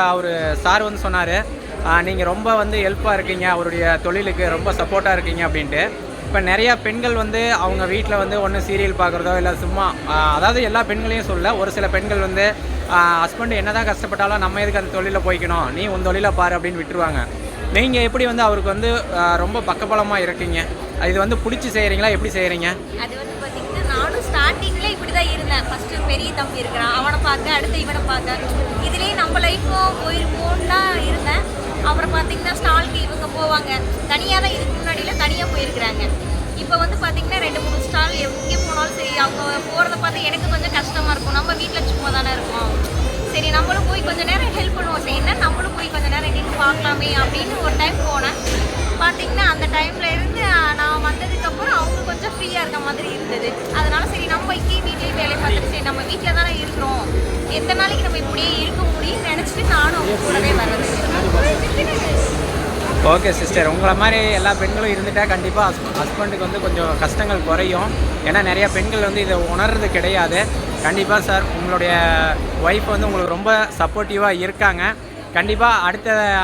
அவர் sir வந்து சொன்னார், நீங்கள் ரொம்ப வந்து ஹெல்ப்பாக இருக்கீங்க, அவருடைய தொழிலுக்கு ரொம்ப சப்போர்ட்டாக இருக்கீங்க அப்படின்ட்டு. இப்போ நிறையா பெண்கள் வந்து அவங்க வீட்டில் வந்து ஒன்று சீரியல் பார்க்குறதோ இல்லை சும்மா, அதாவது எல்லா பெண்களையும் சொல்ல, ஒரு சில பெண்கள் வந்து ஹஸ்பண்ட் என்ன தான் கஷ்டப்பட்டாலும் நம்ம எதுக்கு அந்த தொழிலில் போய்க்கணும், நீ உன் தொழிலை பாரு அப்படின்னு விட்டுருவாங்க. நீங்கள் எப்படி வந்து அவருக்கு வந்து ரொம்ப பக்கபலமாக இருக்கீங்க? இது வந்து பிடிச்சி செய்கிறீங்களா, எப்படி செய்கிறீங்க? அது வந்து பார்த்தீங்கன்னா, நானும் ஸ்டார்டிங்கில் இப்படி தான் இருந்தேன். ஃபஸ்ட்டு பெரிய தம்பி இருக்கிறான், அவனை பார்க்க, அடுத்து இவனை பார்க்க, இதுலேயே நம்ம லைஃப்பும் போயிருப்போன்னு தான் இருந்தேன். அப்புறம் பார்த்தீங்கன்னா ஸ்டாலுக்கு இவங்க போவாங்க, தனியாக தான் இதுக்கு முன்னாடியில் தனியாக போயிருக்கிறாங்க. இப்போ வந்து பார்த்தீங்கன்னா 2-3 ஸ்டால் எங்கே போனாலும் சரி, அவங்க போகிறத பார்த்து எனக்கு கொஞ்சம் கஷ்டமாக இருக்கும். நம்ம வீட்டில் சும்மா தானே இருக்கோம், சரி நம்மளும் போய் கொஞ்சம் நேரம் ஹெல்ப் பண்ணுவோம், சரி என்ன நம்மளும் போய் கொஞ்சம் நேரம் நின்று பார்க்கலாமே அப்படின்னு ஒரு டைம் போனேன். பார்த்தீங்கன்னா அந்த டைமில் இருந்து நான் வந்ததுக்கப்புறம் அவங்க கொஞ்சம் ஃப்ரீயாக இருக்க மாதிரி இருந்தது. அதனால் சரி நம்ம இங்கேயும் வீட்லேயும் வேலை பார்த்துட்டு, சரி நம்ம வீட்டில் தானே இருக்கிறோம், எத்தனை நாளைக்கு நம்ம இப்படியே இருக்க முடியும்னு நினச்சிட்டு நானும் அவங்க கூடவே வர்றது. ஓகே சிஸ்டர், உங்களை மாதிரி எல்லா பெண்களும் இருந்துட்டால் கண்டிப்பாக ஹஸ்பண்டுக்கு வந்து கொஞ்சம் கஷ்டங்கள் குறையும். ஏன்னா நிறையா பெண்கள் வந்து இதை உணர்றது கிடையாது. கண்டிப்பாக சார், உங்களுடைய ஒய்ஃப் வந்து உங்களுக்கு ரொம்ப சப்போர்ட்டிவாக இருக்காங்க. கண்டிப்பாக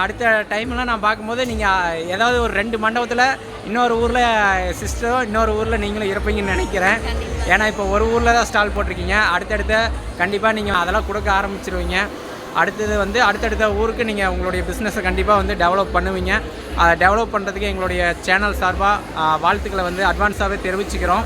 அடுத்த டைம்லாம் நான் பார்க்கும்போது நீங்கள் ஏதாவது ஒரு 2 மண்டபத்தில் இன்னொரு ஊரில் சிஸ்டரோ இன்னொரு ஊரில் நீங்களும் இருப்பீங்கன்னு நினைக்கிறேன். ஏன்னா இப்போ ஒரு ஊரில் தான் ஸ்டால் போட்டிருக்கீங்க, அடுத்தடுத்த கண்டிப்பாக நீங்கள் அதெல்லாம் கொடுக்க ஆரம்பிச்சிருவீங்க. அடுத்தது வந்து அடுத்தடுத்த ஊருக்கு நீங்கள் உங்களுடைய பிஸ்னஸை கண்டிப்பாக வந்து டெவலப் பண்ணுவீங்க. அதை டெவலப் பண்ணுறதுக்கு எங்களுடைய சேனல் சார்பாக வாழ்த்துக்களை வந்து அட்வான்ஸாகவே தெரிவிச்சுக்கிறோம்.